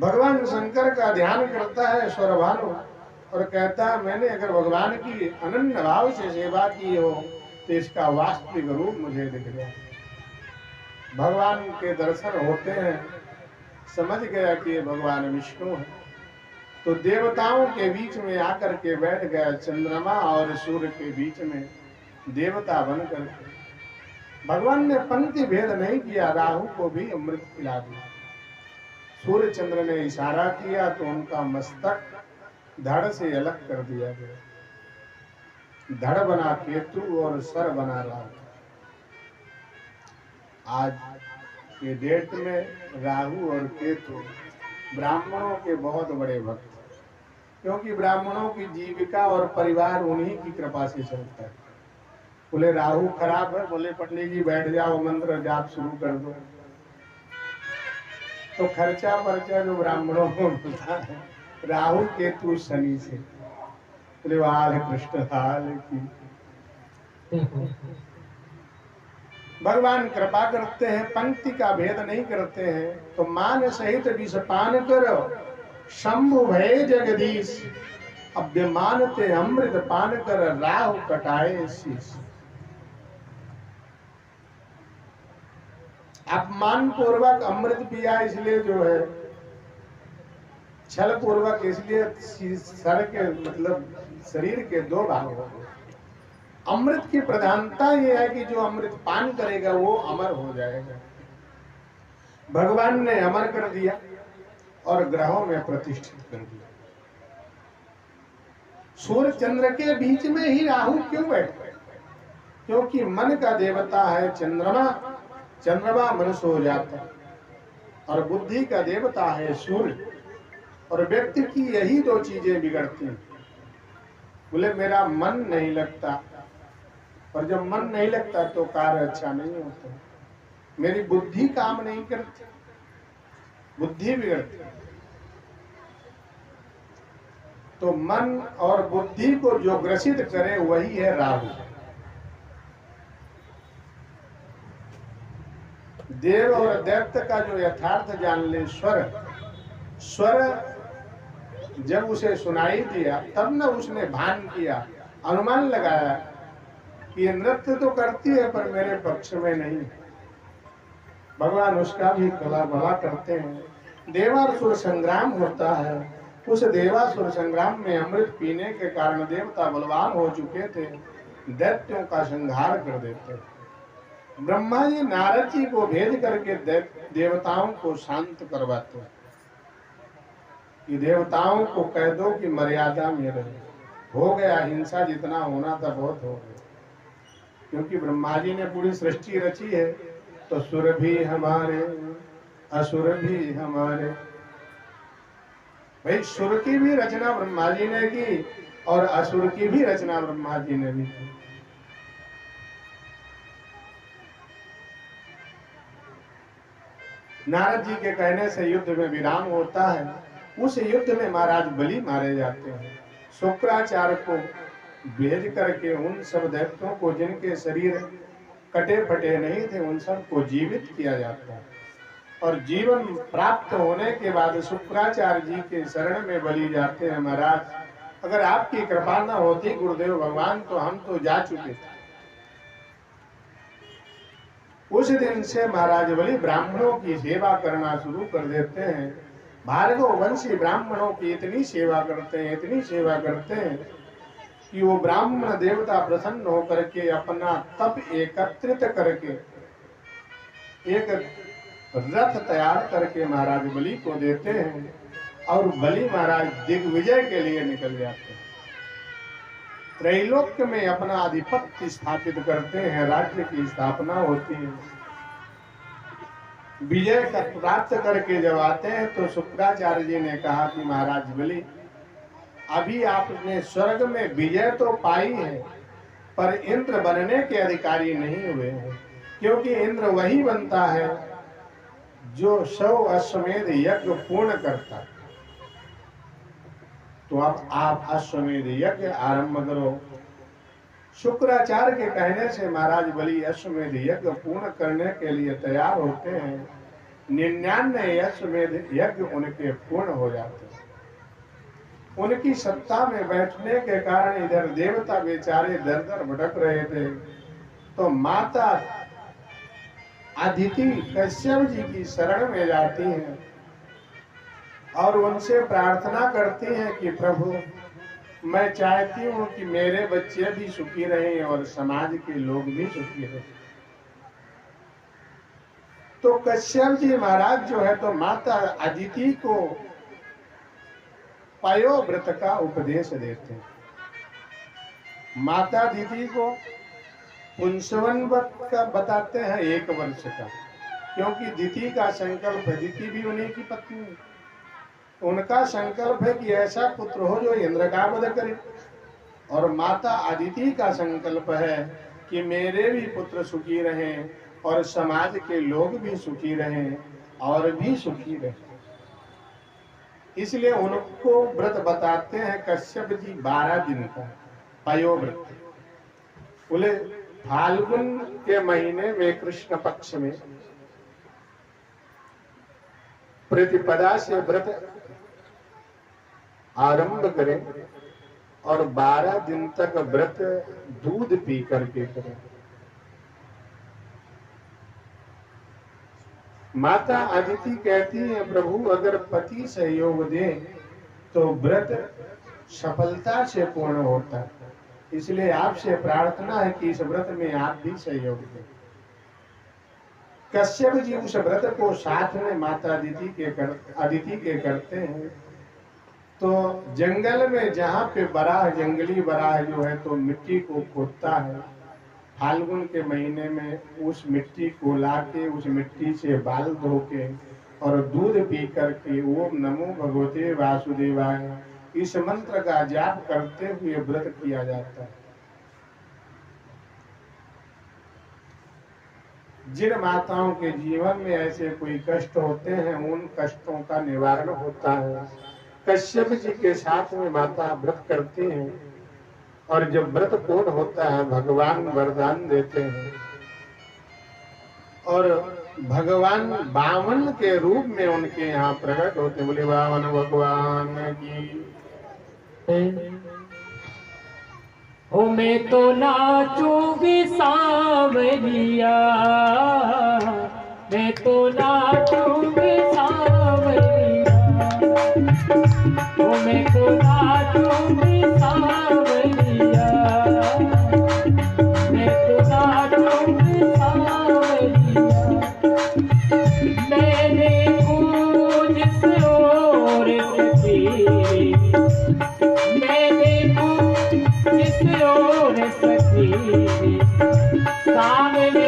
भगवान शंकर का ध्यान करता है स्वरभानु और कहता है मैंने अगर भगवान की अनन्य भाव से सेवा की हो तो इसका वास्तविक रूप मुझे दिख गया। भगवान के दर्शन होते हैं, समझ गया कि ये भगवान विष्णु है। तो देवताओं के बीच में आकर के बैठ गया, चंद्रमा और सूर्य के बीच में देवता बनकर के। भगवान ने पंक्ति भेद नहीं किया, राहु को भी अमृत पिला दिया। सूर्य चंद्र ने इशारा किया तो उनका मस्तक धड़ से अलग कर दिया गया। धड़ बना केतु और सर बना राहु। आज के डेट में राहु और केतु ब्राह्मणों के बहुत बड़े भक्त, क्योंकि ब्राह्मणों की जीविका और परिवार उन्हीं की कृपा से चलता है। बोले राहु खराब है, बोले पंडित जी बैठ जाओ मंत्र जाप शुरू कर दो। तो खर्चा पर्चा जो ब्राह्मणों को मिलता है राहु केतु शनि से। बोले वाल कृष्ण हाल की। भगवान कृपा करते हैं, पंक्ति का भेद नहीं करते हैं। तो मान सहित विषपान करो शंभु भय जगदीश, अभ्यमानते अमृत पान कर राहु कटाए शीश। अपमान पूर्वक अमृत पिया इसलिए जो है, छल पूर्वक इसलिए सर के मतलब शरीर के दो भाग हो गए। अमृत की प्रधानता यह है कि जो अमृत पान करेगा वो अमर हो जाएगा। भगवान ने अमर कर दिया और ग्रहों में प्रतिष्ठित कर दिया। सूर्य चंद्र के बीच में ही राहु क्यों बैठे? क्योंकि मन का देवता है चंद्रमा, चंद्रमा मन सो जाता है, और बुद्धि का देवता है सूर्य। और व्यक्ति की यही दो चीजें बिगड़ती हैं। बोले मेरा मन नहीं लगता, और जब मन नहीं लगता तो कार्य अच्छा नहीं होता। मेरी बुद्धि काम नहीं करती, बुद्धि बिगड़ती। तो मन और बुद्धि को जो ग्रसित करे वही है राहु। देव और दैत्य का जो यथार्थ जान ले, स्वर जब उसे सुनाई दिया तब न उसने भान किया, अनुमान लगाया कि ये नृत्य तो करती है पर मेरे पक्ष में नहीं। भगवान उसका भी भला भला करते हैं। देवासुर संग्राम होता है, उस देवासुर संग्राम में अमृत पीने के कारण देवता बलवान हो चुके थे, दैत्यों का संहार कर देते। ब्रह्मा जी नारद जी को भेज करके देवताओं को शांत करवाते कि देवताओं को कह दो कि मर्यादा में रहे। हो गया, हिंसा जितना होना था बहुत हो गया। क्योंकि ब्रह्मा जी ने पूरी सृष्टि रची है, तो सुर भी हमारे असुर भी हमारे। भाई सुर की भी रचना ब्रह्मा जी ने की और असुर की भी रचना ब्रह्मा जी ने भी की। नारद जी के कहने से युद्ध में विराम होता है। उस युद्ध में महाराज बलि मारे जाते हैं। शुक्राचार्य को भेज करके उन सब दैत्यों को जिनके शरीर कटे फटे नहीं थे उन सब को जीवित किया जाता है। और जीवन प्राप्त होने के बाद शुक्राचार्य जी के शरण में बलि जाते हैं, महाराज अगर आपकी कृपा न होती गुरुदेव भगवान तो हम तो जा चुके थे। उस दिन से महाराज बलि ब्राह्मणों की सेवा करना शुरू कर देते हैं। भार्गव वंशी ब्राह्मणों की इतनी सेवा करते हैं, इतनी सेवा करते हैं कि वो ब्राह्मण देवता प्रसन्न होकर के अपना तप एकत्रित करके एक रथ तैयार करके महाराज बलि को देते हैं, और बलि महाराज दिग्विजय के लिए निकल जाते हैं। त्रैलोक्य में अपना आधिपत्य स्थापित करते हैं, राज्य की स्थापना होती है। विजय प्राप्त करके जब आते हैं तो शुक्राचार्य जी ने कहा कि महाराज बलि अभी आपने स्वर्ग में विजय तो पाई है पर इंद्र बनने के अधिकारी नहीं हुए हैं, क्योंकि इंद्र वही बनता है जो 100 अश्वमेध यज्ञ पूर्ण करता है। तो अब आप अश्वमेध यज्ञ आरंभ करो। शुक्राचार्य के कहने से महाराज बलि अश्वमेध यज्ञ पूर्ण करने के लिए तैयार होते हैं। 99 अश्वमेध यज्ञ उनके पूर्ण हो जाते। उनकी सत्ता में बैठने के कारण इधर देवता बेचारे दर दर भटक रहे थे, तो माता अदिति कश्यप जी की शरण में जाती हैं और उनसे प्रार्थना करती हैं कि प्रभु, मैं चाहती हूं कि मेरे बच्चे भी सुखी रहें और समाज के लोग भी सुखी रहें। तो कश्यप जी महाराज जो है तो माता अदिति को पयोव्रत का उपदेश देते हैं। माता अदिति को पुंसवन व्रत का बताते हैं 1 वर्ष का, क्योंकि दिति का संकल्प है, दिति भी उन्हीं की पत्नी है, उनका संकल्प है कि ऐसा पुत्र हो जो इंद्र का वध करे। और माता अदिति का संकल्प है कि मेरे भी पुत्र सुखी रहें और समाज के लोग भी सुखी रहें और भी सुखी रहें। इसलिए उनको व्रत बताते हैं कश्यप जी 12 दिन का पयोव्रत। बोले फाल्गुन के महीने में कृष्ण पक्ष में प्रतिपदा से व्रत आरंभ करें और 12 दिन तक व्रत दूध पी करके करें। माता अदिति कहती है प्रभु, अगर पति सहयोग दे तो व्रत सफलता से पूर्ण होता है, इसलिए आपसे प्रार्थना है कि इस व्रत में आप भी सहयोग दें। कश्यप जी उस व्रत को साथ में माता अदिति के करते हैं। तो जंगल में जहाँ पे बराह, जंगली बराह जो है तो मिट्टी को खोदता है, फाल्गुन के महीने में उस मिट्टी को लाके उस मिट्टी से बाल धो के और दूध पी करके ओम नमो भगवते वासुदेवाय इस मंत्र का जाप करते हुए व्रत किया जाता है। जिन माताओं के जीवन में ऐसे कोई कष्ट होते हैं, उन कष्टों का निवारण होता है। कश्यप जी के साथ में माता व्रत करती हैं और जब व्रत पूर्ण होता है भगवान वरदान देते हैं और भगवान बामन के रूप में उनके यहाँ प्रकट होते। बोले बामन भगवान की। ओ मैं तो नाचूंगी सांवरिया, मैं तो नाचूंगी सांवरिया, ओ मैं तो नाचूंगी सांवरिया, मैं तो नाचूंगी सांवरिया। मैंने कुछ से और सखी, मैंने कुछ से और सखी, सामने